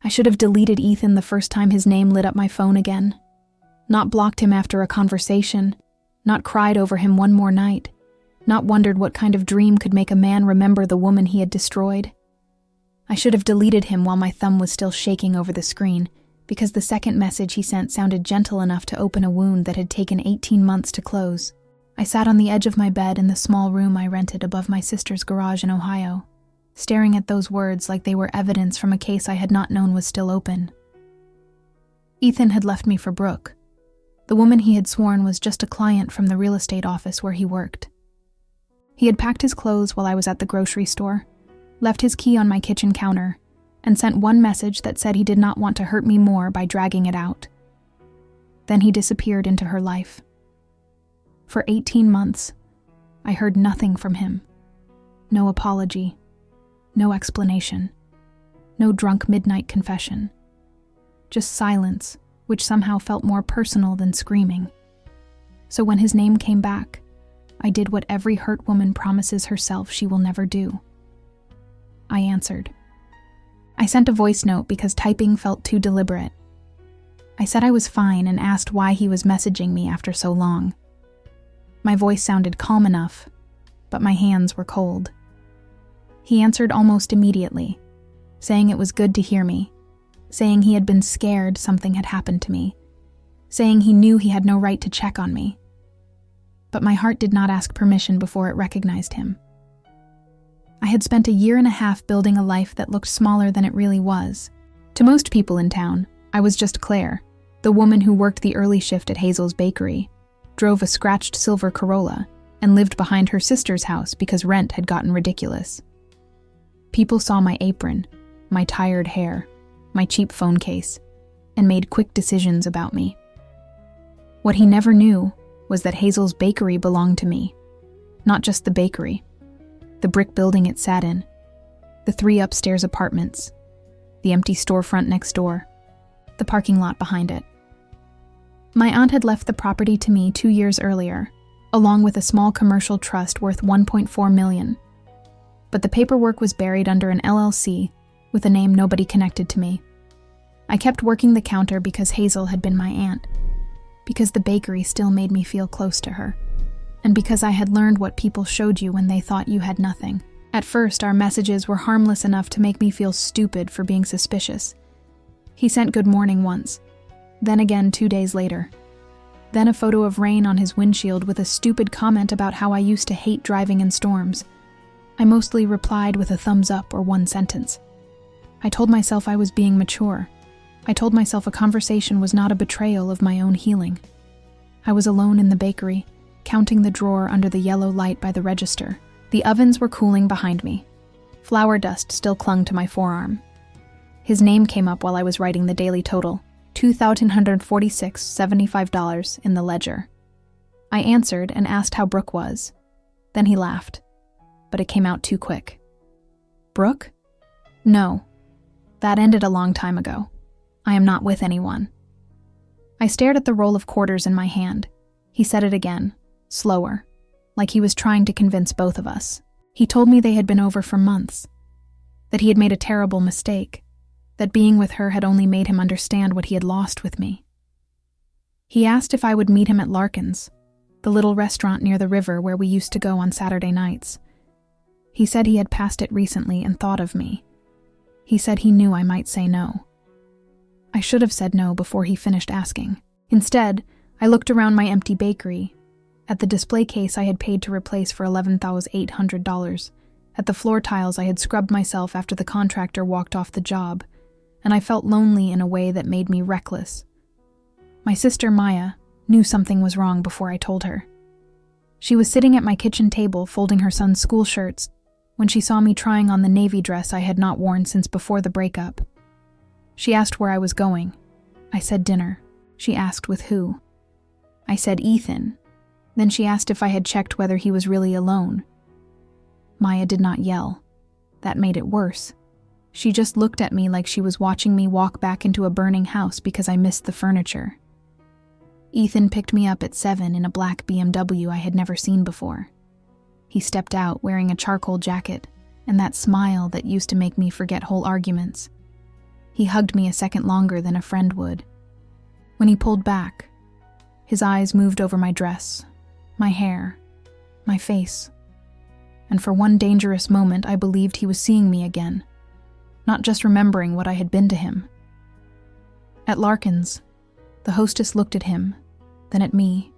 I should have deleted Ethan the first time his name lit up my phone again. Not blocked him after a conversation. Not cried over him one more night. Not wondered what kind of dream could make a man remember the woman he had destroyed. I should have deleted him while my thumb was still shaking over the screen, because the second message he sent sounded gentle enough to open a wound that had taken 18 months to close. I sat on the edge of my bed in the small room I rented above my sister's garage in Ohio, staring at those words like they were evidence from a case I had not known was still open. Ethan had left me for Brooke. The woman he had sworn was just a client from the real estate office where he worked. He had packed his clothes while I was at the grocery store, left his key on my kitchen counter, and sent one message that said he did not want to hurt me more by dragging it out. Then he disappeared into her life. For 18 months, I heard nothing from him. No apology, no explanation, no drunk midnight confession. Just silence, which somehow felt more personal than screaming. So when his name came back, I did what every hurt woman promises herself she will never do. I answered. I sent a voice note because typing felt too deliberate. I said I was fine and asked why he was messaging me after so long. My voice sounded calm enough, but my hands were cold. He answered almost immediately, saying it was good to hear me, saying he had been scared something had happened to me, saying he knew he had no right to check on me. But my heart did not ask permission before it recognized him. I had spent a year and a half building a life that looked smaller than it really was. To most people in town, I was just Claire, the woman who worked the early shift at Hazel's bakery, drove a scratched silver Corolla, and lived behind her sister's house because rent had gotten ridiculous. People saw my apron, my tired hair, my cheap phone case, and made quick decisions about me. What he never knew was that Hazel's bakery belonged to me. Not just the bakery, the brick building it sat in, the 3 upstairs apartments, the empty storefront next door, the parking lot behind it. My aunt had left the property to me 2 years earlier, along with a small commercial trust worth $1.4 million. But the paperwork was buried under an LLC with a name nobody connected to me. I kept working the counter because Hazel had been my aunt, because the bakery still made me feel close to her, and because I had learned what people showed you when they thought you had nothing. At first, our messages were harmless enough to make me feel stupid for being suspicious. He sent good morning once, then again 2 days later. Then a photo of rain on his windshield with a stupid comment about how I used to hate driving in storms. I mostly replied with a thumbs up or one sentence. I told myself I was being mature. I told myself a conversation was not a betrayal of my own healing. I was alone in the bakery, counting the drawer under the yellow light by the register. The ovens were cooling behind me. Flour dust still clung to my forearm. His name came up while I was writing the daily total, $2,146.75 in the ledger. I answered and asked how Brooke was. Then he laughed, but it came out too quick. Brooke? No. That ended a long time ago. I am not with anyone. I stared at the roll of quarters in my hand. He said it again, slower, like he was trying to convince both of us. He told me they had been over for months, that he had made a terrible mistake, that being with her had only made him understand what he had lost with me. He asked if I would meet him at Larkin's, the little restaurant near the river where we used to go on Saturday nights. He said he had passed it recently and thought of me. He said he knew I might say no. I should have said no before he finished asking. Instead, I looked around my empty bakery, at the display case I had paid to replace for $11,800, at the floor tiles I had scrubbed myself after the contractor walked off the job, and I felt lonely in a way that made me reckless. My sister Maya knew something was wrong before I told her. She was sitting at my kitchen table folding her son's school shirts when she saw me trying on the navy dress I had not worn since before the breakup. She asked where I was going. I said dinner. She asked with who. I said Ethan. Then she asked if I had checked whether he was really alone. Maya did not yell. That made it worse. She just looked at me like she was watching me walk back into a burning house because I missed the furniture. Ethan picked me up at 7 in a black BMW I had never seen before. He stepped out wearing a charcoal jacket and that smile that used to make me forget whole arguments. He hugged me a second longer than a friend would. When he pulled back, his eyes moved over my dress, my hair, my face. And for one dangerous moment, I believed he was seeing me again, not just remembering what I had been to him. At Larkin's, the hostess looked at him, then at me,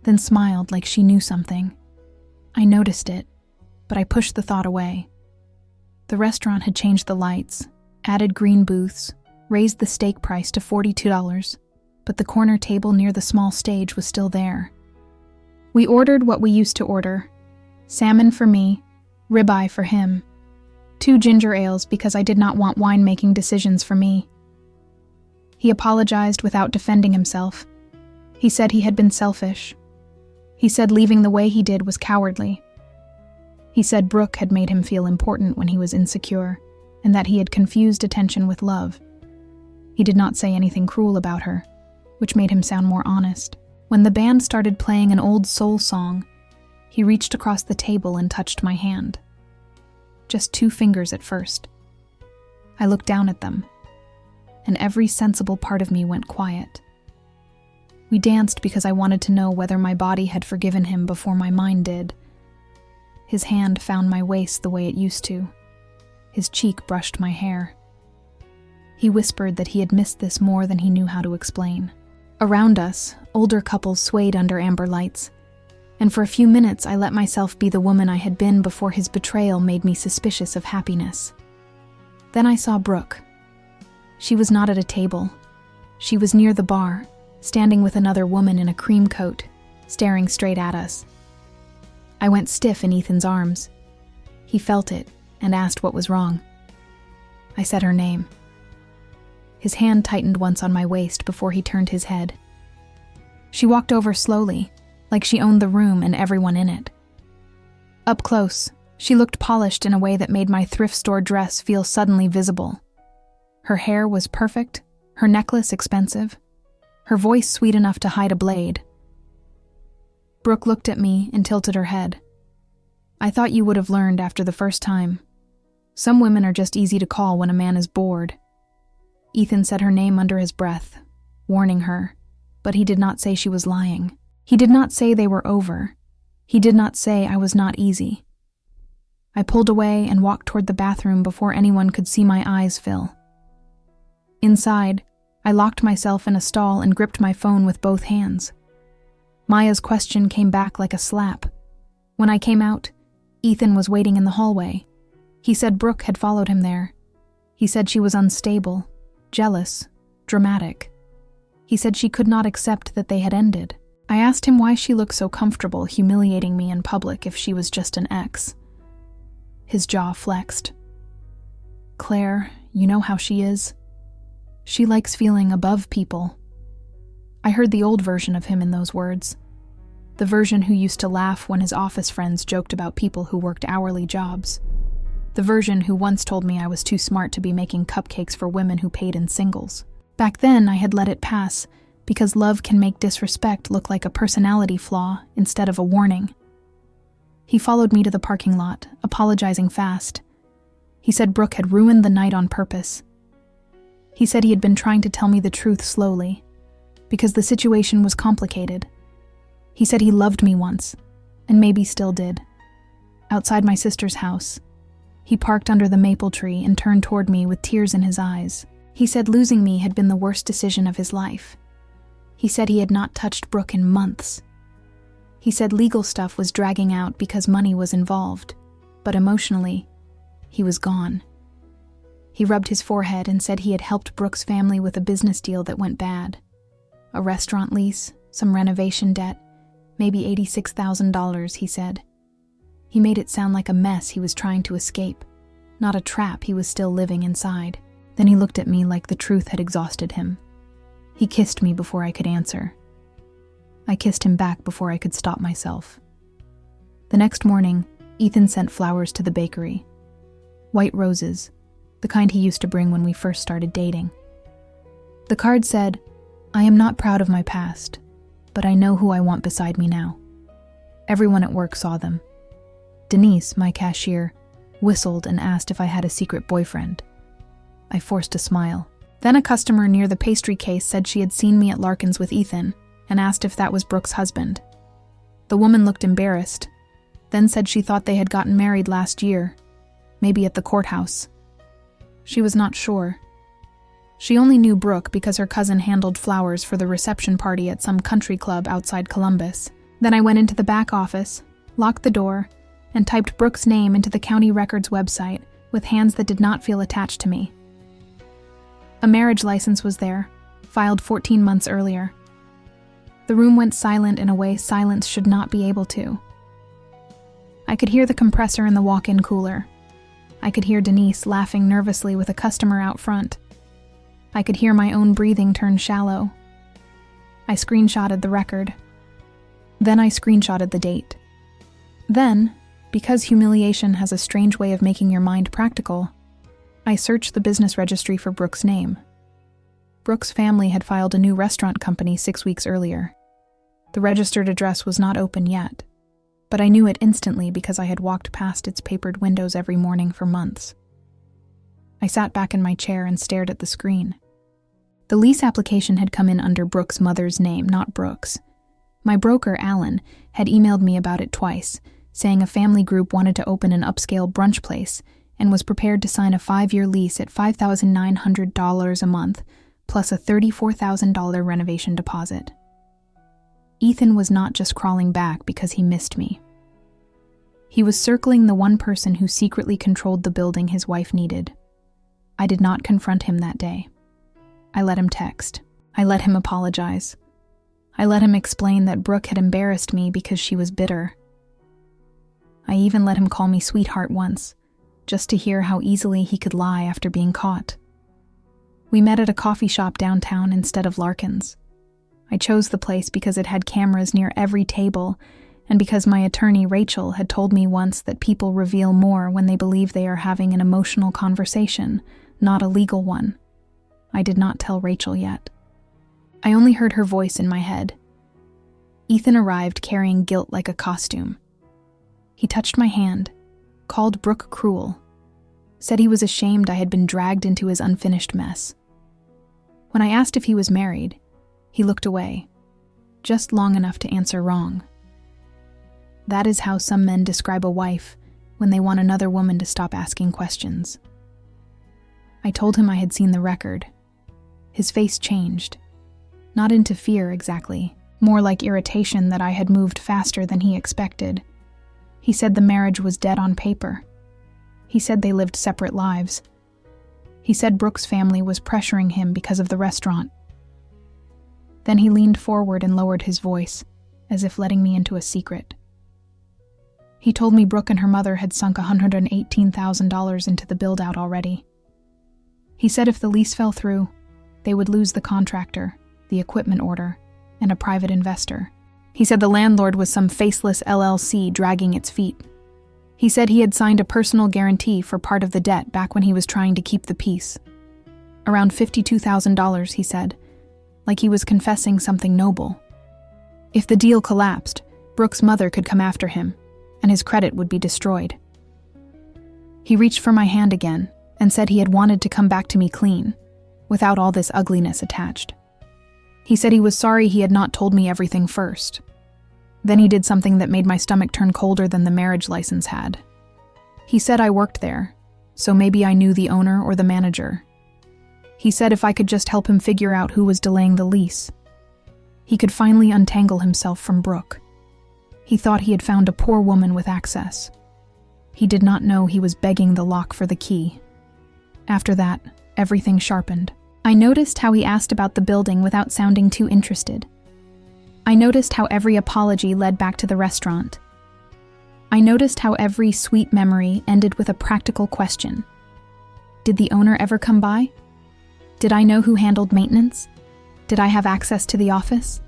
then smiled like she knew something. I noticed it, but I pushed the thought away. The restaurant had changed the lights, added green booths, raised the steak price to $42, but the corner table near the small stage was still there. We ordered what we used to order: salmon for me, ribeye for him, 2 ginger ales because I did not want wine-making decisions for me. He apologized without defending himself. He said he had been selfish. He said leaving the way he did was cowardly. He said Brooke had made him feel important when he was insecure, and that he had confused attention with love. He did not say anything cruel about her, which made him sound more honest. When the band started playing an old soul song, he reached across the table and touched my hand. Just 2 fingers at first. I looked down at them, and every sensible part of me went quiet. We danced because I wanted to know whether my body had forgiven him before my mind did. His hand found my waist the way it used to. His cheek brushed my hair. He whispered that he had missed this more than he knew how to explain. Around us, older couples swayed under amber lights, and for a few minutes I let myself be the woman I had been before his betrayal made me suspicious of happiness. Then I saw Brooke. She was not at a table. She was near the bar, standing with another woman in a cream coat, staring straight at us. I went stiff in Ethan's arms. He felt it and asked what was wrong. I said her name. His hand tightened once on my waist before he turned his head. She walked over slowly, like she owned the room and everyone in it. Up close, she looked polished in a way that made my thrift store dress feel suddenly visible. Her hair was perfect, her necklace expensive, her voice sweet enough to hide a blade. Brooke looked at me and tilted her head. I thought you would have learned after the first time. Some women are just easy to call when a man is bored. Ethan said her name under his breath, warning her, but he did not say she was lying. He did not say they were over. He did not say I was not easy. I pulled away and walked toward the bathroom before anyone could see my eyes fill. Inside, I locked myself in a stall and gripped my phone with both hands. Maya's question came back like a slap. When I came out, Ethan was waiting in the hallway. He said Brooke had followed him there. He said she was unstable, jealous, dramatic. He said she could not accept that they had ended. I asked him why she looked so comfortable humiliating me in public if she was just an ex. His jaw flexed. Claire, you know how she is. She likes feeling above people. I heard the old version of him in those words. The version who used to laugh when his office friends joked about people who worked hourly jobs. The version who once told me I was too smart to be making cupcakes for women who paid in singles. Back then, I had let it pass, because love can make disrespect look like a personality flaw instead of a warning. He followed me to the parking lot, apologizing fast. He said Brooke had ruined the night on purpose. He said he had been trying to tell me the truth slowly, because the situation was complicated. He said he loved me once, and maybe still did. Outside my sister's house, he parked under the maple tree and turned toward me with tears in his eyes. He said losing me had been the worst decision of his life. He said he had not touched Brooke in months. He said legal stuff was dragging out because money was involved, but emotionally, he was gone. He rubbed his forehead and said he had helped Brooke's family with a business deal that went bad. A restaurant lease, some renovation debt, maybe $86,000, he said. He made it sound like a mess he was trying to escape, not a trap he was still living inside. Then he looked at me like the truth had exhausted him. He kissed me before I could answer. I kissed him back before I could stop myself. The next morning, Ethan sent flowers to the bakery. White roses, the kind he used to bring when we first started dating. The card said, "I am not proud of my past, but I know who I want beside me now." Everyone at work saw them. Denise, my cashier, whistled and asked if I had a secret boyfriend. I forced a smile. Then a customer near the pastry case said she had seen me at Larkin's with Ethan and asked if that was Brooke's husband. The woman looked embarrassed, then said she thought they had gotten married last year, maybe at the courthouse. She was not sure. She only knew Brooke because her cousin handled flowers for the reception party at some country club outside Columbus. Then I went into the back office, locked the door, and typed Brooke's name into the county records website with hands that did not feel attached to me. A marriage license was there, filed 14 months earlier. The room went silent in a way silence should not be able to. I could hear the compressor in the walk-in cooler. I could hear Denise laughing nervously with a customer out front. I could hear my own breathing turn shallow. I screenshotted the record. Then I screenshotted the date. Then, because humiliation has a strange way of making your mind practical, I searched the business registry for Brooke's name. Brooke's family had filed a new restaurant company 6 weeks earlier. The registered address was not open yet, but I knew it instantly because I had walked past its papered windows every morning for months. I sat back in my chair and stared at the screen. The lease application had come in under Brooke's mother's name, not Brooke's. My broker, Alan, had emailed me about it twice, saying a family group wanted to open an upscale brunch place and was prepared to sign a 5-year lease at $5,900 a month, plus a $34,000 renovation deposit. Ethan was not just crawling back because he missed me. He was circling the one person who secretly controlled the building his wife needed. I did not confront him that day. I let him text. I let him apologize. I let him explain that Brooke had embarrassed me because she was bitter. I even let him call me sweetheart once, just to hear how easily he could lie after being caught. We met at a coffee shop downtown instead of Larkin's. I chose the place because it had cameras near every table, and because my attorney, Rachel, had told me once that people reveal more when they believe they are having an emotional conversation, not a legal one. I did not tell Rachel yet. I only heard her voice in my head. Ethan arrived carrying guilt like a costume. He touched my hand, called Brooke cruel, said he was ashamed I had been dragged into his unfinished mess. When I asked if he was married, he looked away, just long enough to answer wrong. That is how some men describe a wife when they want another woman to stop asking questions. I told him I had seen the record. His face changed. Not into fear exactly, more like irritation that I had moved faster than he expected. He said the marriage was dead on paper. He said they lived separate lives. He said Brooke's family was pressuring him because of the restaurant. Then he leaned forward and lowered his voice, as if letting me into a secret. He told me Brooke and her mother had sunk $118,000 into the build-out already. He said if the lease fell through, they would lose the contractor, the equipment order, and a private investor. He said the landlord was some faceless LLC dragging its feet. He said he had signed a personal guarantee for part of the debt back when he was trying to keep the peace. Around $52,000, he said, like he was confessing something noble. If the deal collapsed, Brooke's mother could come after him, and his credit would be destroyed. He reached for my hand again and said he had wanted to come back to me clean, without all this ugliness attached. He said he was sorry he had not told me everything first. Then he did something that made my stomach turn colder than the marriage license had. He said I worked there, so maybe I knew the owner or the manager. He said if I could just help him figure out who was delaying the lease, he could finally untangle himself from Brooke. He thought he had found a poor woman with access. He did not know he was begging the lock for the key. After that, everything sharpened. I noticed how he asked about the building without sounding too interested. I noticed how every apology led back to the restaurant. I noticed how every sweet memory ended with a practical question. Did the owner ever come by? Did I know who handled maintenance? Did I have access to the office?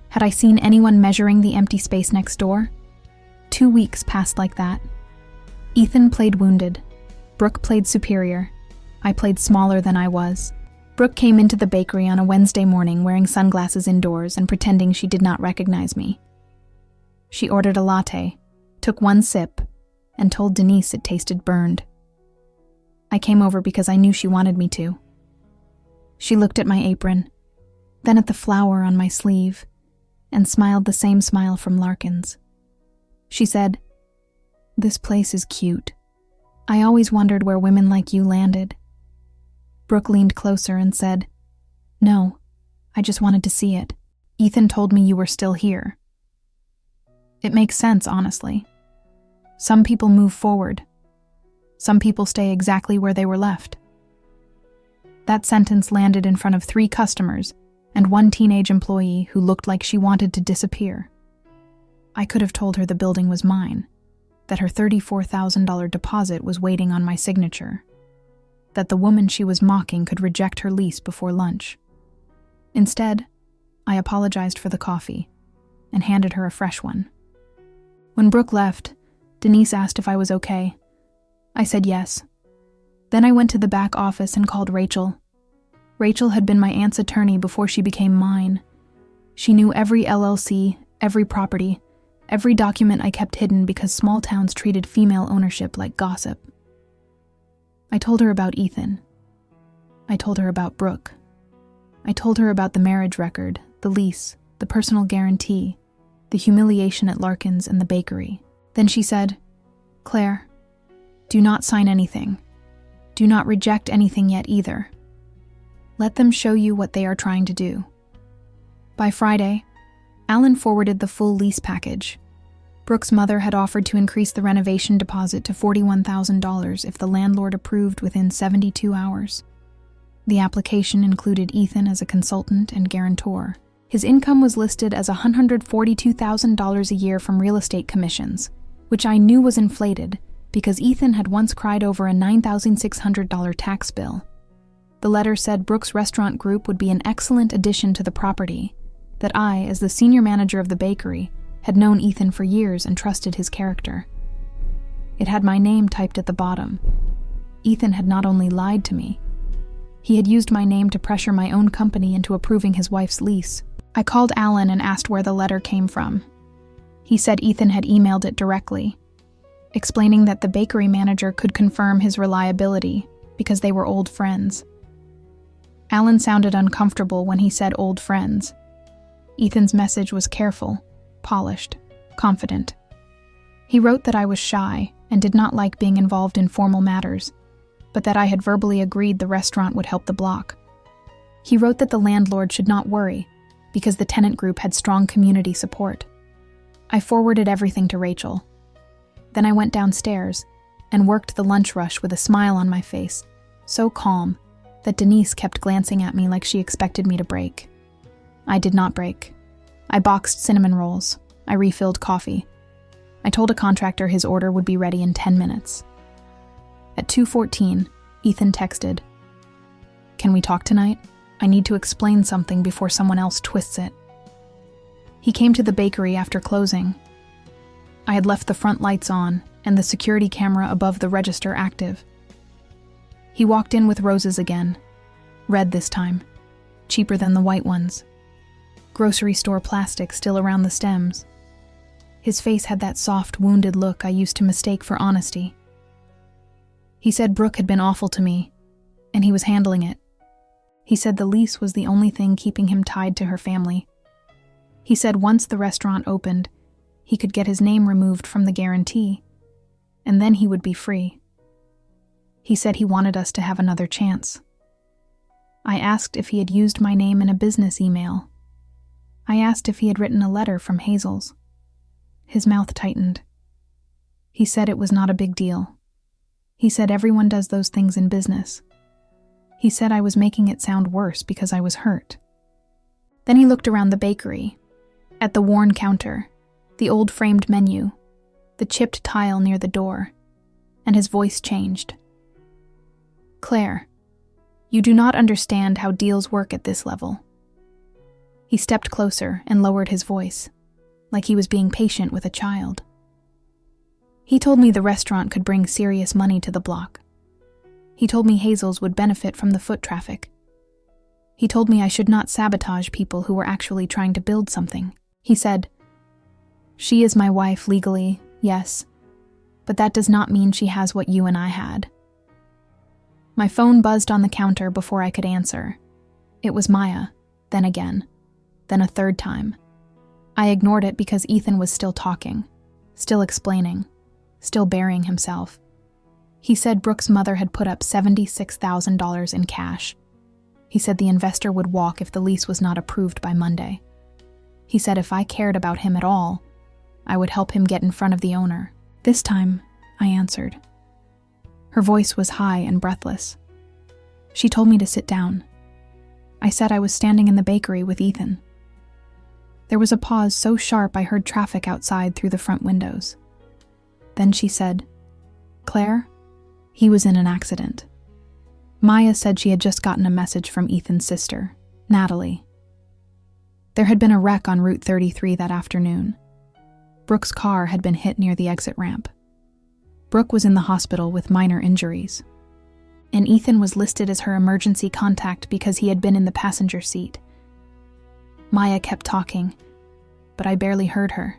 Had I seen anyone measuring the empty space next door? 2 weeks passed like that. Ethan played wounded. Brooke played superior. I played smaller than I was. Brooke came into the bakery on a Wednesday morning wearing sunglasses indoors and pretending she did not recognize me. She ordered a latte, took one sip, and told Denise it tasted burned. I came over because I knew she wanted me to. She looked at my apron, then at the flower on my sleeve, and smiled the same smile from Larkin's. She said, "This place is cute. I always wondered where women like you landed." Brooke leaned closer and said, "No, I just wanted to see it. Ethan told me you were still here." It makes sense, honestly. Some people move forward. Some people stay exactly where they were left. That sentence landed in front of 3 customers and 1 teenage employee who looked like she wanted to disappear. I could have told her the building was mine, that her $34,000 deposit was waiting on my signature, that the woman she was mocking could reject her lease before lunch. Instead, I apologized for the coffee and handed her a fresh one. When Brooke left, Denise asked if I was okay. I said yes. Then I went to the back office and called Rachel. Rachel had been my aunt's attorney before she became mine. She knew every LLC, every property, every document I kept hidden because small towns treated female ownership like gossip. I told her about Ethan. I told her about Brooke. I told her about the marriage record, the lease, the personal guarantee, the humiliation at Larkin's and the bakery. Then she said, "Claire, do not sign anything. Do not reject anything yet either. Let them show you what they are trying to do." By Friday, Alan forwarded the full lease package. Brooke's mother had offered to increase the renovation deposit to $41,000 if the landlord approved within 72 hours. The application included Ethan as a consultant and guarantor. His income was listed as $142,000 a year from real estate commissions, which I knew was inflated because Ethan had once cried over a $9,600 tax bill. The letter said Brooke's restaurant group would be an excellent addition to the property, that I, as the senior manager of the bakery, had known Ethan for years and trusted his character. It had my name typed at the bottom. Ethan had not only lied to me, he had used my name to pressure my own company into approving his wife's lease. I called Alan and asked where the letter came from. He said Ethan had emailed it directly, explaining that the bakery manager could confirm his reliability because they were old friends. Alan sounded uncomfortable when he said old friends. Ethan's message was careful, polished, confident. He wrote that I was shy and did not like being involved in formal matters, but that I had verbally agreed the restaurant would help the block. He wrote that the landlord should not worry because the tenant group had strong community support. I forwarded everything to Rachel. Then I went downstairs and worked the lunch rush with a smile on my face, so calm that Denise kept glancing at me like she expected me to break. I did not break. I boxed cinnamon rolls. I refilled coffee. I told a contractor his order would be ready in 10 minutes. At 2:14, Ethan texted, "Can we talk tonight? I need to explain something before someone else twists it." He came to the bakery after closing. I had left the front lights on and the security camera above the register active. He walked in with roses again, red this time, cheaper than the white ones. Grocery store plastic still around the stems. His face had that soft, wounded look I used to mistake for honesty. He said Brooke had been awful to me, and he was handling it. He said the lease was the only thing keeping him tied to her family. He said once the restaurant opened, he could get his name removed from the guarantee, and then he would be free. He said he wanted us to have another chance. I asked if he had used my name in a business email. I asked if he had written a letter from Hazel's. His mouth tightened. He said it was not a big deal. He said everyone does those things in business. He said I was making it sound worse because I was hurt. Then he looked around the bakery, at the worn counter, the old framed menu, the chipped tile near the door, and his voice changed. "Claire, you do not understand how deals work at this level." He stepped closer and lowered his voice, like he was being patient with a child. He told me the restaurant could bring serious money to the block. He told me Hazel's would benefit from the foot traffic. He told me I should not sabotage people who were actually trying to build something. He said, "She is my wife legally, yes, but that does not mean she has what you and I had." My phone buzzed on the counter before I could answer. It was Maya, then again, then a third time. I ignored it because Ethan was still talking, still explaining, still burying himself. He said Brooke's mother had put up $76,000 in cash. He said the investor would walk if the lease was not approved by Monday. He said if I cared about him at all, I would help him get in front of the owner. This time, I answered. Her voice was high and breathless. She told me to sit down. I said I was standing in the bakery with Ethan. There was a pause so sharp I heard traffic outside through the front windows. Then she said, "Claire, he was in an accident." Maya said she had just gotten a message from Ethan's sister, Natalie. There had been a wreck on Route 33 that afternoon. Brooke's car had been hit near the exit ramp. Brooke was in the hospital with minor injuries, and Ethan was listed as her emergency contact because he had been in the passenger seat. Maya kept talking, but I barely heard her.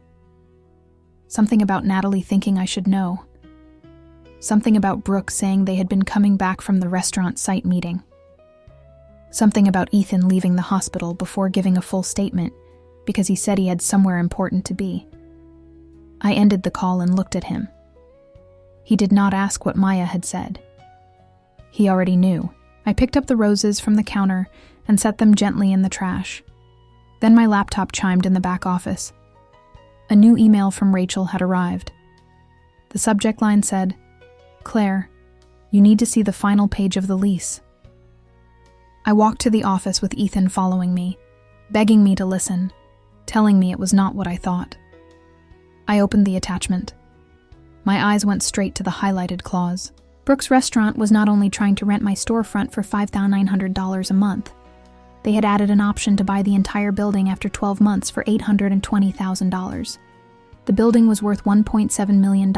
Something about Natalie thinking I should know. Something about Brooke saying they had been coming back from the restaurant site meeting. Something about Ethan leaving the hospital before giving a full statement because he said he had somewhere important to be. I ended the call and looked at him. He did not ask what Maya had said. He already knew. I picked up the roses from the counter and set them gently in the trash. Then my laptop chimed in the back office. A new email from Rachel had arrived. The subject line said, "Claire, you need to see the final page of the lease." I walked to the office with Ethan following me, begging me to listen, telling me it was not what I thought. I opened the attachment. My eyes went straight to the highlighted clause. Brooke's restaurant was not only trying to rent my storefront for $5,900 a month, they had added an option to buy the entire building after 12 months for $820,000. The building was worth $1.7 million.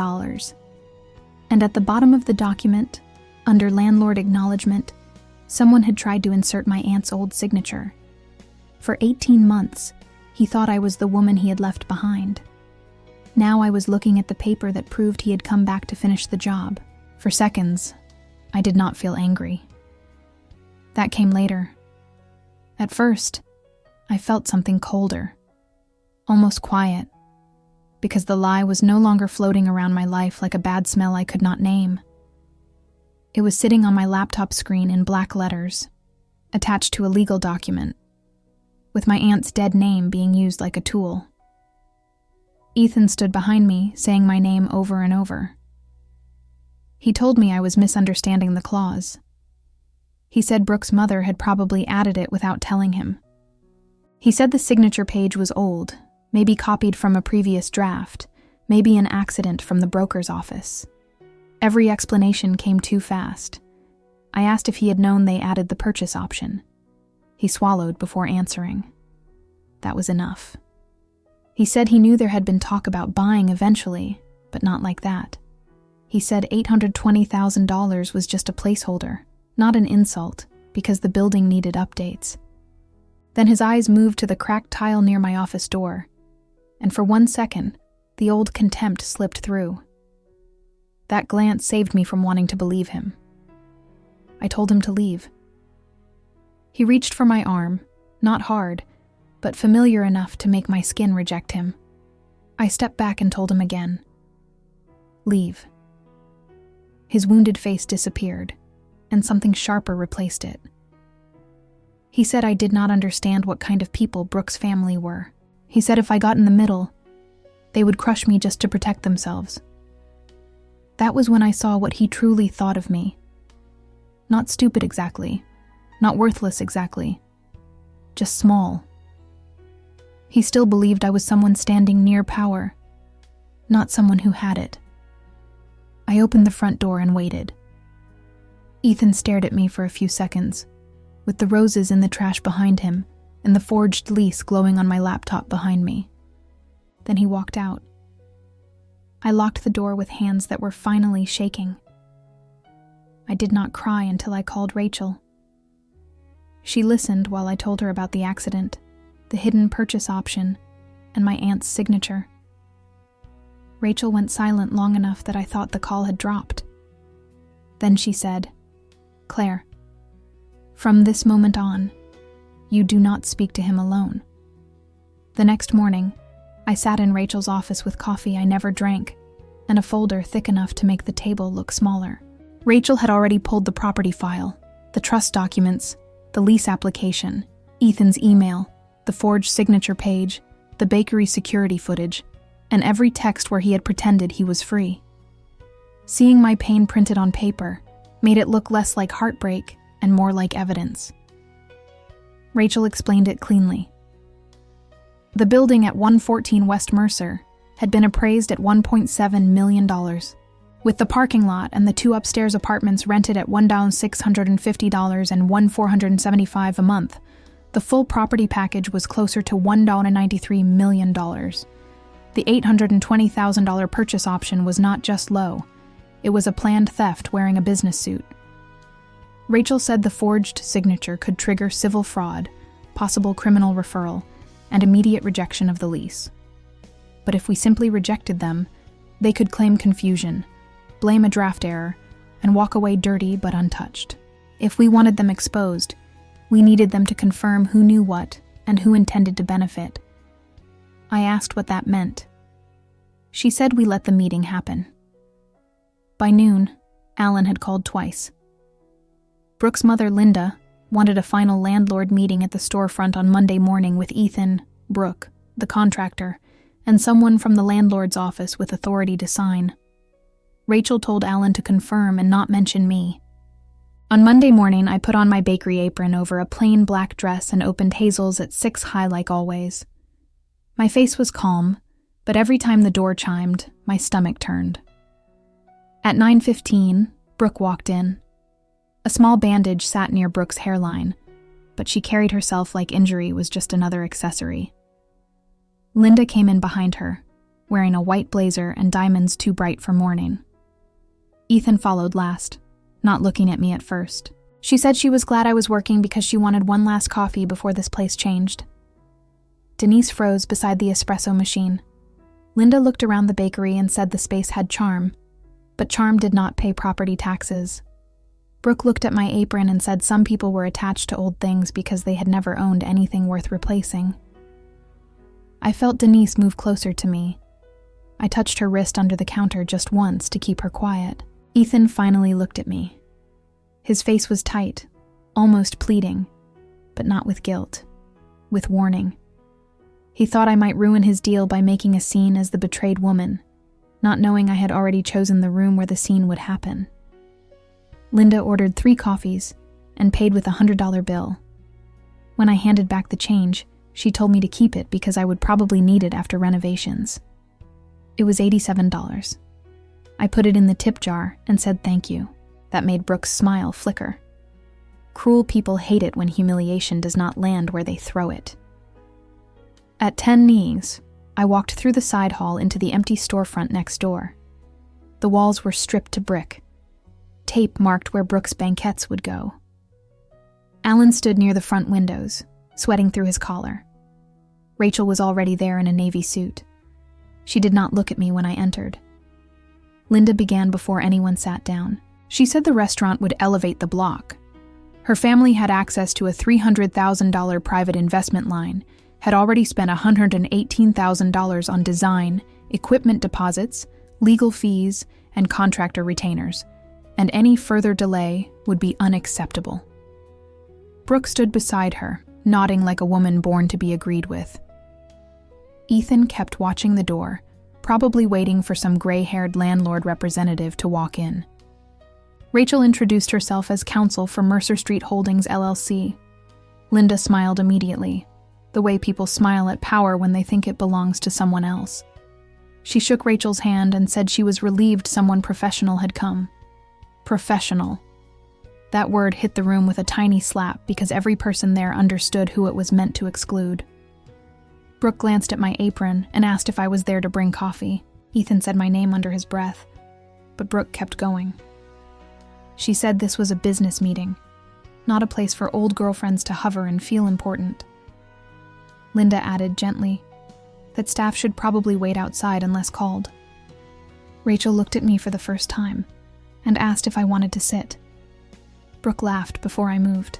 And at the bottom of the document, under landlord acknowledgement, someone had tried to insert my aunt's old signature. For 18 months, he thought I was the woman he had left behind. Now I was looking at the paper that proved he had come back to finish the job. For seconds, I did not feel angry. That came later. At first, I felt something colder, almost quiet, because the lie was no longer floating around my life like a bad smell I could not name. It was sitting on my laptop screen in black letters, attached to a legal document, with my aunt's dead name being used like a tool. Ethan stood behind me, saying my name over and over. He told me I was misunderstanding the clause. He said Brooke's mother had probably added it without telling him. He said the signature page was old, maybe copied from a previous draft, maybe an accident from the broker's office. Every explanation came too fast. I asked if he had known they added the purchase option. He swallowed before answering. That was enough. He said he knew there had been talk about buying eventually, but not like that. He said $820,000 was just a placeholder, not an insult, because the building needed updates. Then his eyes moved to the cracked tile near my office door, and for 1 second, the old contempt slipped through. That glance saved me from wanting to believe him. I told him to leave. He reached for my arm, not hard, but familiar enough to make my skin reject him. I stepped back and told him again. Leave. His wounded face disappeared, and something sharper replaced it. He said I did not understand what kind of people Brooke's family were. He said if I got in the middle, they would crush me just to protect themselves. That was when I saw what he truly thought of me. Not stupid exactly, not worthless exactly, just small. He still believed I was someone standing near power, not someone who had it. I opened the front door and waited. Ethan stared at me for a few seconds, with the roses in the trash behind him and the forged lease glowing on my laptop behind me. Then he walked out. I locked the door with hands that were finally shaking. I did not cry until I called Rachel. She listened while I told her about the accident, the hidden purchase option, and my aunt's signature. Rachel went silent long enough that I thought the call had dropped. Then she said, Claire, from this moment on, you do not speak to him alone. The next morning, I sat in Rachel's office with coffee I never drank and a folder thick enough to make the table look smaller. Rachel had already pulled the property file, the trust documents, the lease application, Ethan's email, the forged signature page, the bakery security footage, and every text where he had pretended he was free. Seeing my pain printed on paper made it look less like heartbreak and more like evidence. Rachel explained it cleanly. The building at 114 West Mercer had been appraised at $1.7 million. With the parking lot and the 2 upstairs apartments rented at $1,650 and $1,475 a month, the full property package was closer to $1.93 million. The $820,000 purchase option was not just low, it was a planned theft wearing a business suit. Rachel said the forged signature could trigger civil fraud, possible criminal referral, and immediate rejection of the lease. But if we simply rejected them, they could claim confusion, blame a draft error, and walk away dirty but untouched. If we wanted them exposed, we needed them to confirm who knew what and who intended to benefit. I asked what that meant. She said we let the meeting happen. By noon, Alan had called twice. Brooke's mother, Linda, wanted a final landlord meeting at the storefront on Monday morning with Ethan, Brooke, the contractor, and someone from the landlord's office with authority to sign. Rachel told Alan to confirm and not mention me. On Monday morning, I put on my bakery apron over a plain black dress and opened Hazel's at 6 high like always. My face was calm, but every time the door chimed, my stomach turned. At 9:15, Brooke walked in. A small bandage sat near Brooke's hairline, but she carried herself like injury was just another accessory. Linda came in behind her, wearing a white blazer and diamonds too bright for mourning. Ethan followed last, not looking at me at first. She said she was glad I was working because she wanted one last coffee before this place changed. Denise froze beside the espresso machine. Linda looked around the bakery and said the space had charm, but charm did not pay property taxes. Brooke looked at my apron and said some people were attached to old things because they had never owned anything worth replacing. I felt Denise move closer to me. I touched her wrist under the counter just once to keep her quiet. Ethan finally looked at me. His face was tight, almost pleading, but not with guilt, with warning. He thought I might ruin his deal by making a scene as the betrayed woman, not knowing I had already chosen the room where the scene would happen. Linda ordered 3 coffees and paid with a $100 bill. When I handed back the change, she told me to keep it because I would probably need it after renovations. It was $87. I put it in the tip jar and said thank you. That made Brooke's smile flicker. Cruel people hate it when humiliation does not land where they throw it. At 10 knees, I walked through the side hall into the empty storefront next door. The walls were stripped to brick. Tape marked where Brooke's banquettes would go. Alan stood near the front windows, sweating through his collar. Rachel was already there in a navy suit. She did not look at me when I entered. Linda began before anyone sat down. She said the restaurant would elevate the block. Her family had access to a $300,000 private investment line, had already spent $118,000 on design, equipment deposits, legal fees, and contractor retainers, and any further delay would be unacceptable. Brooke stood beside her, nodding like a woman born to be agreed with. Ethan kept watching the door, probably waiting for some gray-haired landlord representative to walk in. Rachel introduced herself as counsel for Mercer Street Holdings, LLC. Linda smiled immediately, the way people smile at power when they think it belongs to someone else. She shook Rachel's hand and said she was relieved someone professional had come. Professional. That word hit the room with a tiny slap because every person there understood who it was meant to exclude. Brooke glanced at my apron and asked if I was there to bring coffee. Ethan said my name under his breath, but Brooke kept going. She said this was a business meeting, not a place for old girlfriends to hover and feel important. Linda added gently that staff should probably wait outside unless called. Rachel looked at me for the first time and asked if I wanted to sit. Brooke laughed before I moved.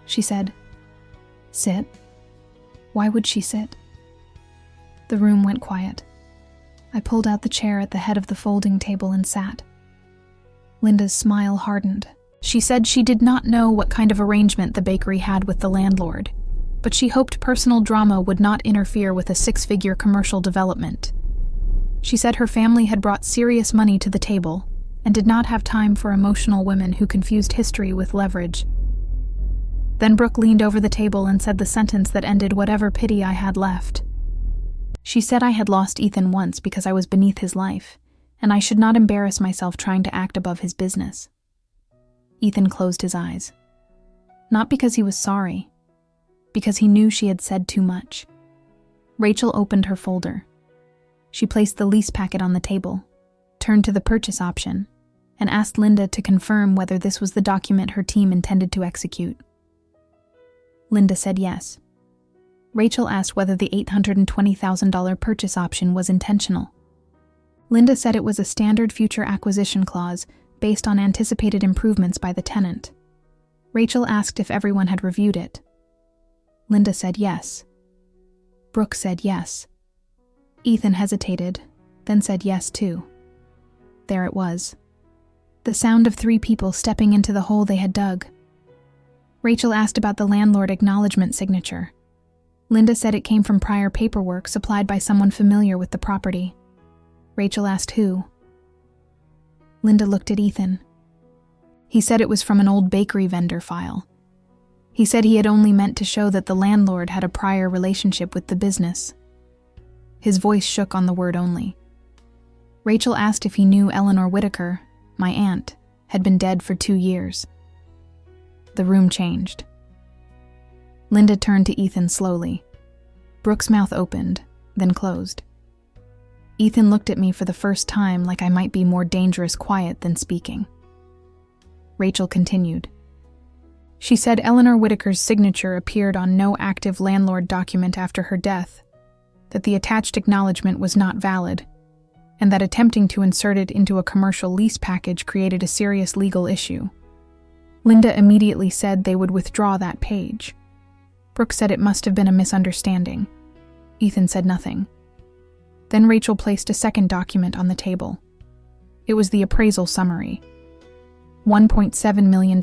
She said, "Sit." Why would she sit? The room went quiet. I pulled out the chair at the head of the folding table and sat. Linda's smile hardened. She said she did not know what kind of arrangement the bakery had with the landlord, but she hoped personal drama would not interfere with a 6-figure commercial development. She said her family had brought serious money to the table and did not have time for emotional women who confused history with leverage. Then Brooke leaned over the table and said the sentence that ended whatever pity I had left. She said I had lost Ethan once because I was beneath his life, and I should not embarrass myself trying to act above his business. Ethan closed his eyes. Not because he was sorry, because he knew she had said too much. Rachel opened her folder. She placed the lease packet on the table, turned to the purchase option, and asked Linda to confirm whether this was the document her team intended to execute. Linda said yes. Rachel asked whether the $820,000 purchase option was intentional. Linda said it was a standard future acquisition clause based on anticipated improvements by the tenant. Rachel asked if everyone had reviewed it. Linda said yes. Brooke said yes. Ethan hesitated, then said yes too. There it was. The sound of 3 people stepping into the hole they had dug. Rachel asked about the landlord acknowledgement signature. Linda said it came from prior paperwork supplied by someone familiar with the property. Rachel asked who. Linda looked at Ethan. He said it was from an old bakery vendor file. He said he had only meant to show that the landlord had a prior relationship with the business. His voice shook on the word only. Rachel asked if he knew Eleanor Whitaker, my aunt, had been dead for 2 years. The room changed. Linda turned to Ethan slowly. Brooke's mouth opened, then closed. Ethan looked at me for the first time like I might be more dangerous quiet than speaking. Rachel continued. She said Eleanor Whitaker's signature appeared on no active landlord document after her death, that the attached acknowledgement was not valid, and that attempting to insert it into a commercial lease package created a serious legal issue. Linda immediately said they would withdraw that page. Brooke said it must have been a misunderstanding. Ethan said nothing. Then Rachel placed a second document on the table. It was the appraisal summary. $1.7 million.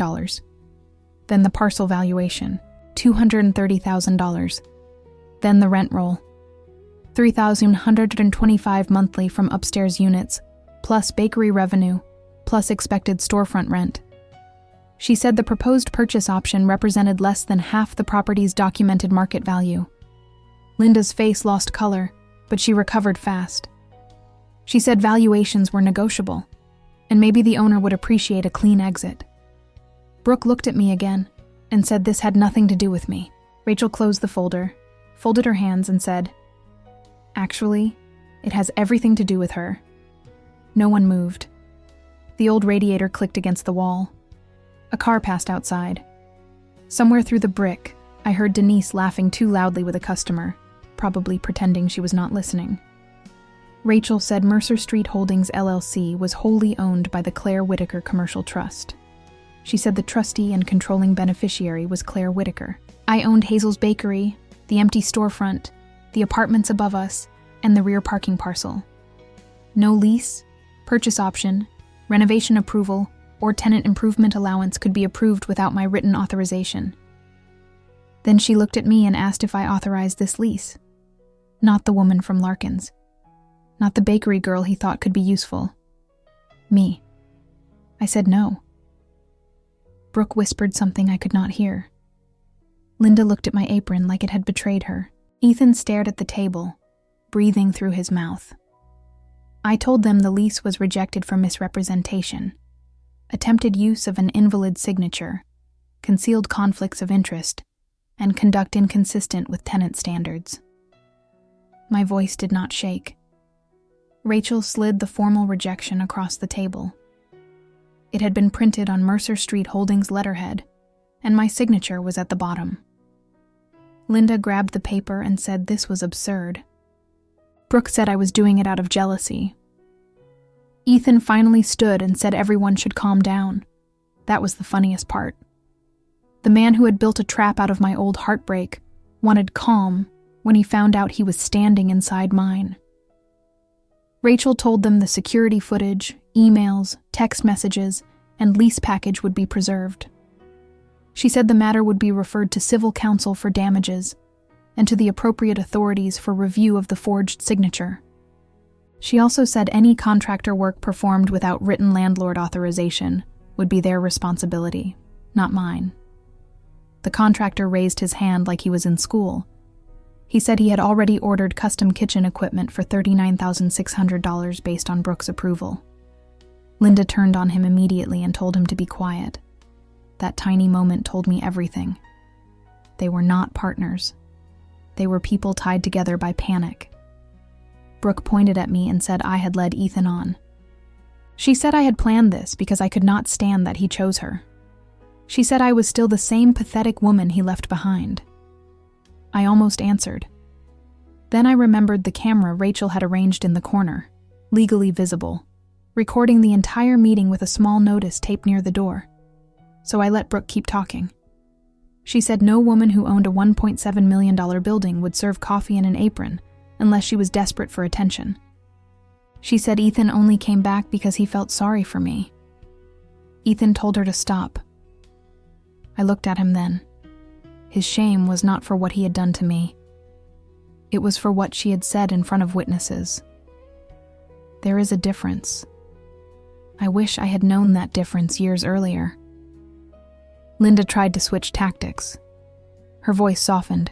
Then the parcel valuation, $230,000. Then the rent roll, $3,125 monthly from upstairs units, plus bakery revenue, plus expected storefront rent. She said the proposed purchase option represented less than half the property's documented market value. Linda's face lost color, but she recovered fast. She said valuations were negotiable, and maybe the owner would appreciate a clean exit. Brooke looked at me again and said this had nothing to do with me. Rachel closed the folder, folded her hands, and said, "Actually, it has everything to do with her." No one moved. The old radiator clicked against the wall. A car passed outside. Somewhere through the brick, I heard Denise laughing too loudly with a customer, probably pretending she was not listening. Rachel said Mercer Street Holdings LLC was wholly owned by the Claire Whitaker Commercial Trust. She said the trustee and controlling beneficiary was Claire Whitaker. I owned Hazel's Bakery, the empty storefront, the apartments above us, and the rear parking parcel. No lease, purchase option, renovation approval, or tenant improvement allowance could be approved without my written authorization. Then she looked at me and asked if I authorized this lease. Not the woman from Larkin's. Not the bakery girl he thought could be useful. Me. I said no. Brooke whispered something I could not hear. Linda looked at my apron like it had betrayed her. Ethan stared at the table, breathing through his mouth. I told them the lease was rejected for misrepresentation, attempted use of an invalid signature, concealed conflicts of interest, and conduct inconsistent with tenant standards. My voice did not shake. Rachel slid the formal rejection across the table. It had been printed on Mercer Street Holdings letterhead, and my signature was at the bottom. Linda grabbed the paper and said this was absurd. Brooke said I was doing it out of jealousy. Ethan finally stood and said everyone should calm down, That was the funniest part. The man who had built a trap out of my old heartbreak wanted calm when he found out he was standing inside mine. Rachel told them the security footage, emails, text messages, and lease package would be preserved. She said the matter would be referred to civil counsel for damages and to the appropriate authorities for review of the forged signature. She also said any contractor work performed without written landlord authorization would be their responsibility, not mine. The contractor raised his hand like he was in school. He said he had already ordered custom kitchen equipment for $39,600 based on Brooke's approval. Linda turned on him immediately and told him to be quiet. That tiny moment told me everything. They were not partners. They were people tied together by panic. Brooke pointed at me and said I had led Ethan on. She said I had planned this because I could not stand that he chose her. She said I was still the same pathetic woman he left behind. I almost answered. Then I remembered the camera Rachel had arranged in the corner, legally visible, recording the entire meeting with a small notice taped near the door. So I let Brooke keep talking. She said no woman who owned a $1.7 million building would serve coffee in an apron unless she was desperate for attention. She said Ethan only came back because he felt sorry for me. Ethan told her to stop. I looked at him then. His shame was not for what he had done to me. It was for what she had said in front of witnesses. There is a difference. I wish I had known that difference years earlier. Linda tried to switch tactics. Her voice softened.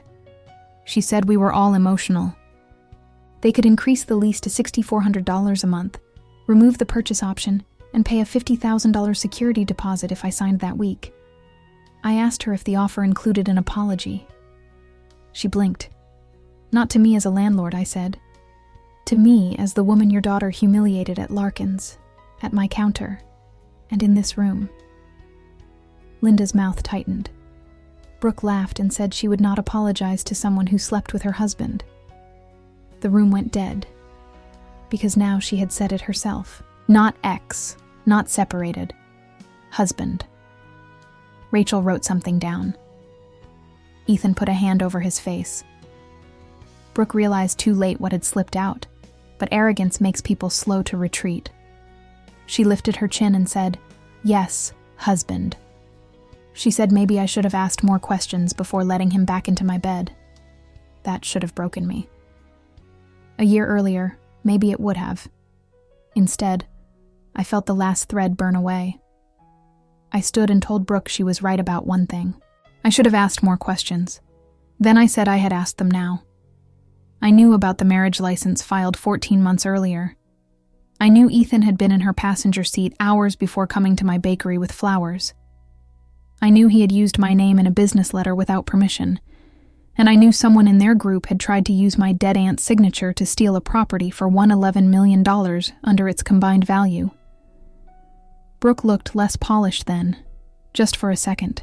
She said we were all emotional. They could increase the lease to $6,400 a month, remove the purchase option, and pay a $50,000 security deposit if I signed that week. I asked her if the offer included an apology. She blinked. Not to me as a landlord, I said. To me as the woman your daughter humiliated at Larkin's, at my counter, and in this room. Linda's mouth tightened. Brooke laughed and said she would not apologize to someone who slept with her husband. The room went dead, because now she had said it herself. Not ex, not separated. Husband. Rachel wrote something down. Ethan put a hand over his face. Brooke realized too late what had slipped out, but arrogance makes people slow to retreat. She lifted her chin and said, "Yes, husband." She said maybe I should have asked more questions before letting him back into my bed. That should have broken me. A year earlier, maybe it would have. Instead, I felt the last thread burn away. I stood and told Brooke she was right about one thing. I should have asked more questions. Then I said I had asked them now. I knew about the marriage license filed 14 months earlier. I knew Ethan had been in her passenger seat hours before coming to my bakery with flowers. I knew he had used my name in a business letter without permission, and I knew someone in their group had tried to use my dead aunt's signature to steal a property for $111 million under its combined value. Brooke looked less polished then, just for a second.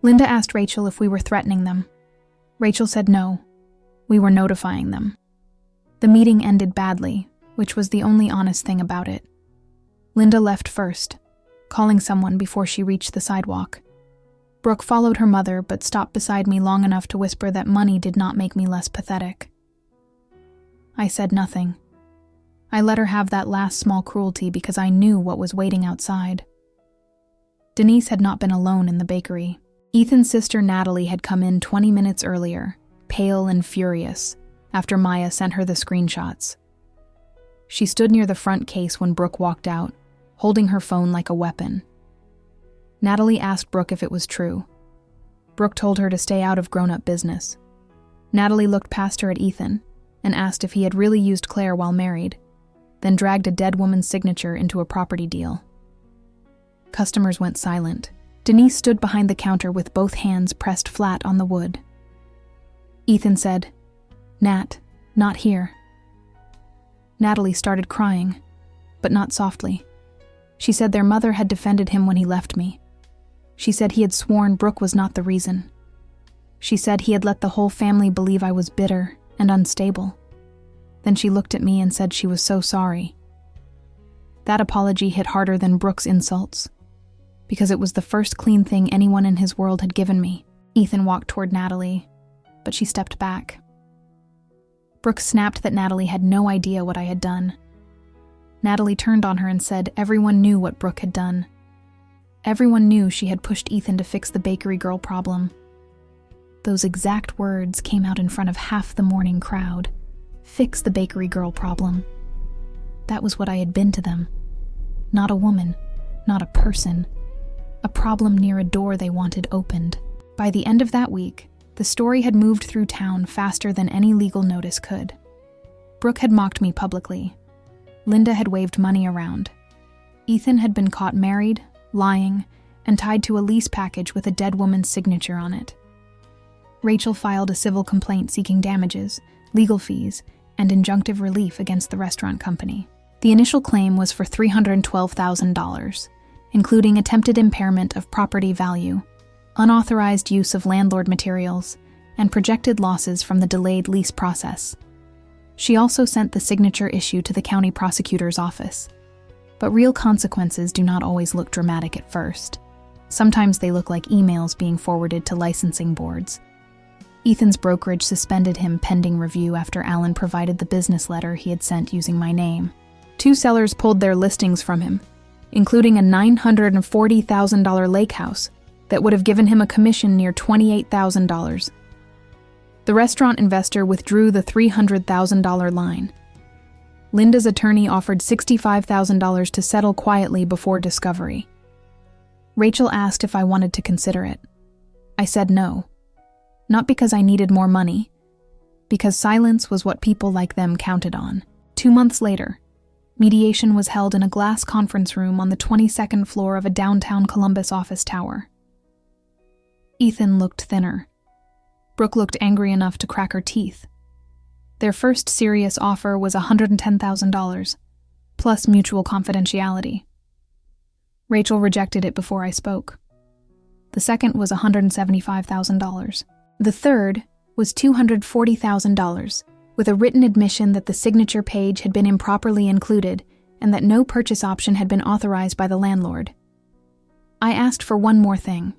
Linda asked Rachel if we were threatening them. Rachel said no. We were notifying them. The meeting ended badly, which was the only honest thing about it. Linda left first, calling someone before she reached the sidewalk. Brooke followed her mother but stopped beside me long enough to whisper that money did not make me less pathetic. I said nothing. I let her have that last small cruelty because I knew what was waiting outside. Denise had not been alone in the bakery. Ethan's sister Natalie had come in 20 minutes earlier, pale and furious, after Maya sent her the screenshots. She stood near the front case when Brooke walked out, holding her phone like a weapon. Natalie asked Brooke if it was true. Brooke told her to stay out of grown-up business. Natalie looked past her at Ethan and asked if he had really used Claire while married, then dragged a dead woman's signature into a property deal. Customers went silent. Denise stood behind the counter with both hands pressed flat on the wood. Ethan said, "Nat, not here." Natalie started crying, but not softly. She said their mother had defended him when he left me. She said he had sworn Brooke was not the reason. She said he had let the whole family believe I was bitter and unstable. Then she looked at me and said she was so sorry. That apology hit harder than Brooke's insults, because it was the first clean thing anyone in his world had given me. Ethan walked toward Natalie, but she stepped back. Brooke snapped that Natalie had no idea what I had done. Natalie turned on her and said everyone knew what Brooke had done. Everyone knew she had pushed Ethan to fix the bakery girl problem. Those exact words came out in front of half the morning crowd. Fix the bakery girl problem. That was what I had been to them. Not a woman, not a person. A problem near a door they wanted opened. By the end of that week, the story had moved through town faster than any legal notice could. Brooke had mocked me publicly. Linda had waved money around. Ethan had been caught married, lying, and tied to a lease package with a dead woman's signature on it. Rachel filed a civil complaint seeking damages, legal fees, and injunctive relief against the restaurant company. The initial claim was for $312,000, including attempted impairment of property value, unauthorized use of landlord materials, and projected losses from the delayed lease process. She also sent the signature issue to the county prosecutor's office. But real consequences do not always look dramatic at first. Sometimes they look like emails being forwarded to licensing boards. Ethan's brokerage suspended him pending review after Alan provided the business letter he had sent using my name. 2 sellers pulled their listings from him, including a $940,000 lake house that would have given him a commission near $28,000. The restaurant investor withdrew the $300,000 line. Linda's attorney offered $65,000 to settle quietly before discovery. Rachel asked if I wanted to consider it. I said no. Not because I needed more money, because silence was what people like them counted on. 2 months later, mediation was held in a glass conference room on the 22nd floor of a downtown Columbus office tower. Ethan looked thinner. Brooke looked angry enough to crack her teeth. Their first serious offer was $110,000, plus mutual confidentiality. Rachel rejected it before I spoke. The second was $175,000. The third was $240,000, with a written admission that the signature page had been improperly included and that no purchase option had been authorized by the landlord. I asked for one more thing.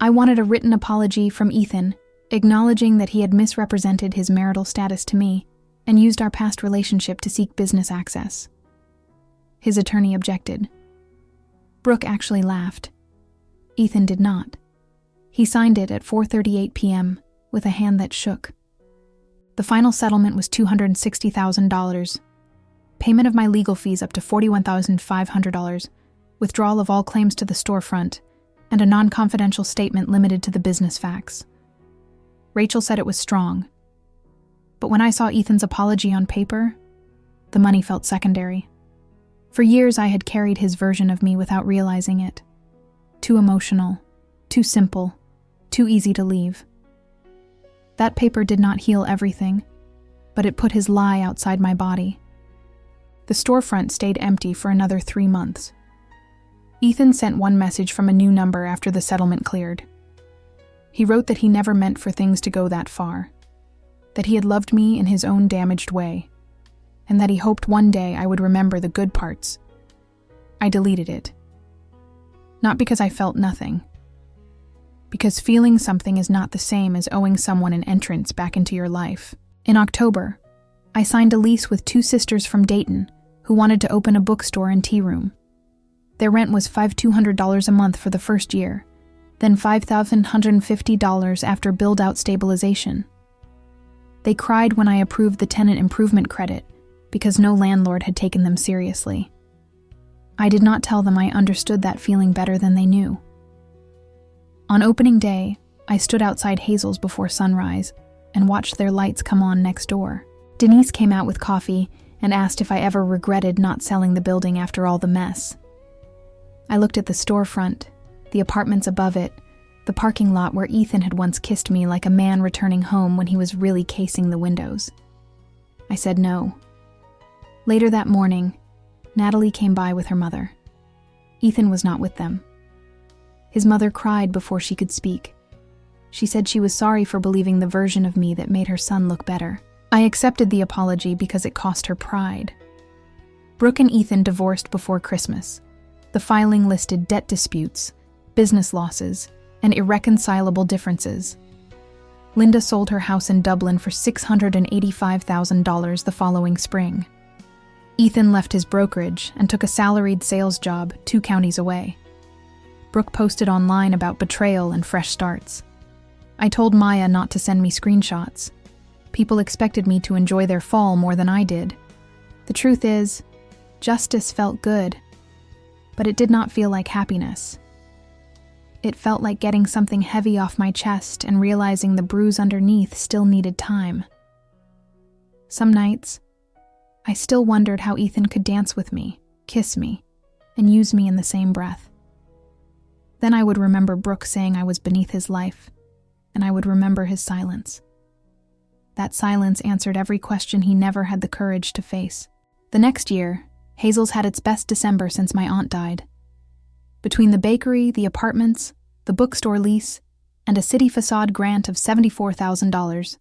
I wanted a written apology from Ethan, acknowledging that he had misrepresented his marital status to me and used our past relationship to seek business access. His attorney objected. Brooke actually laughed. Ethan did not. He signed it at 4:38 p.m. with a hand that shook. The final settlement was $260,000, payment of my legal fees up to $41,500, withdrawal of all claims to the storefront, and a non-confidential statement limited to the business facts. Rachel said it was strong. But when I saw Ethan's apology on paper, the money felt secondary. For years I had carried his version of me without realizing it. Too emotional, too simple, too easy to leave. That paper did not heal everything, but it put his lie outside my body. The storefront stayed empty for another 3 months. Ethan sent one message from a new number after the settlement cleared. He wrote that he never meant for things to go that far, that he had loved me in his own damaged way, and that he hoped one day I would remember the good parts. I deleted it. Not because I felt nothing. Because feeling something is not the same as owing someone an entrance back into your life. In October, I signed a lease with 2 sisters from Dayton who wanted to open a bookstore and tea room. Their rent was $5,200 a month for the first year, then $5,150 after build-out stabilization. They cried when I approved the tenant improvement credit because no landlord had taken them seriously. I did not tell them I understood that feeling better than they knew. On opening day, I stood outside Hazel's before sunrise and watched their lights come on next door. Denise came out with coffee and asked if I ever regretted not selling the building after all the mess. I looked at the storefront, the apartments above it, the parking lot where Ethan had once kissed me like a man returning home when he was really casing the windows. I said no. Later that morning, Natalie came by with her mother. Ethan was not with them. His mother cried before she could speak. She said she was sorry for believing the version of me that made her son look better. I accepted the apology because it cost her pride. Brooke and Ethan divorced before Christmas. The filing listed debt disputes, business losses, and irreconcilable differences. Linda sold her house in Dublin for $685,000 the following spring. Ethan left his brokerage and took a salaried sales job 2 counties away. Brooke posted online about betrayal and fresh starts. I told Maya not to send me screenshots. People expected me to enjoy their fall more than I did. The truth is, justice felt good, but it did not feel like happiness. It felt like getting something heavy off my chest and realizing the bruise underneath still needed time. Some nights, I still wondered how Ethan could dance with me, kiss me, and use me in the same breath. Then I would remember Brooke saying I was beneath his life, and I would remember his silence. That silence answered every question he never had the courage to face. The next year, Hazel's had its best December since my aunt died. Between the bakery, the apartments, the bookstore lease, and a city facade grant of $74,000,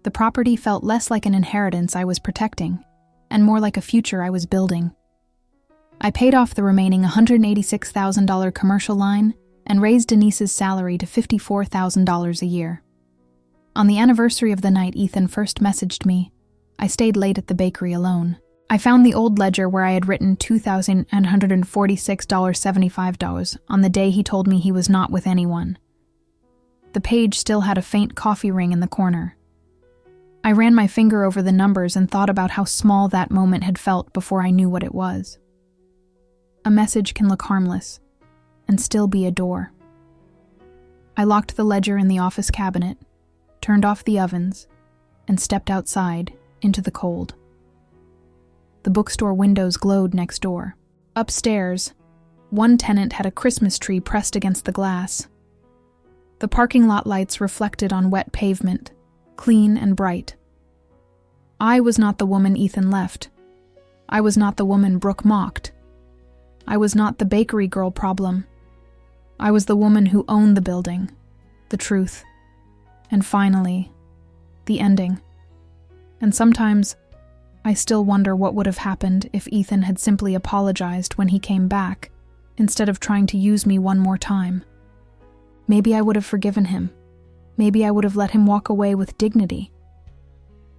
the property felt less like an inheritance I was protecting and more like a future I was building. I paid off the remaining $186,000 commercial line and raised Denise's salary to $54,000 a year. On the anniversary of the night Ethan first messaged me, I stayed late at the bakery alone. I found the old ledger where I had written $2,146.75 on the day he told me he was not with anyone. The page still had a faint coffee ring in the corner. I ran my finger over the numbers and thought about how small that moment had felt before I knew what it was. A message can look harmless and still be a door. I locked the ledger in the office cabinet, turned off the ovens, and stepped outside into the cold. The bookstore windows glowed next door. Upstairs, one tenant had a Christmas tree pressed against the glass. The parking lot lights reflected on wet pavement, clean and bright. I was not the woman Ethan left. I was not the woman Brooke mocked. I was not the bakery girl problem. I was the woman who owned the building, the truth, and finally, the ending. And sometimes, I still wonder what would have happened if Ethan had simply apologized when he came back, instead of trying to use me one more time. Maybe I would have forgiven him. Maybe I would have let him walk away with dignity.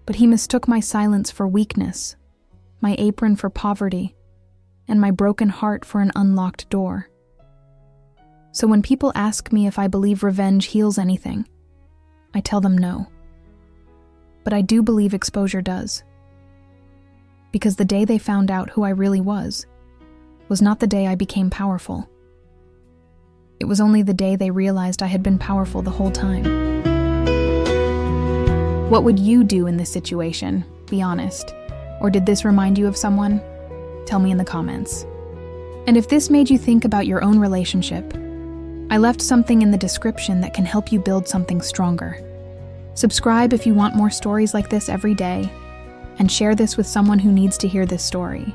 But he mistook my silence for weakness, my apron for poverty, and my broken heart for an unlocked door. So when people ask me if I believe revenge heals anything, I tell them no. But I do believe exposure does. Because the day they found out who I really was not the day I became powerful. It was only the day they realized I had been powerful the whole time. What would you do in this situation? Be honest. Or did this remind you of someone? Tell me in the comments. And if this made you think about your own relationship, I left something in the description that can help you build something stronger. Subscribe if you want more stories like this every day, and share this with someone who needs to hear this story.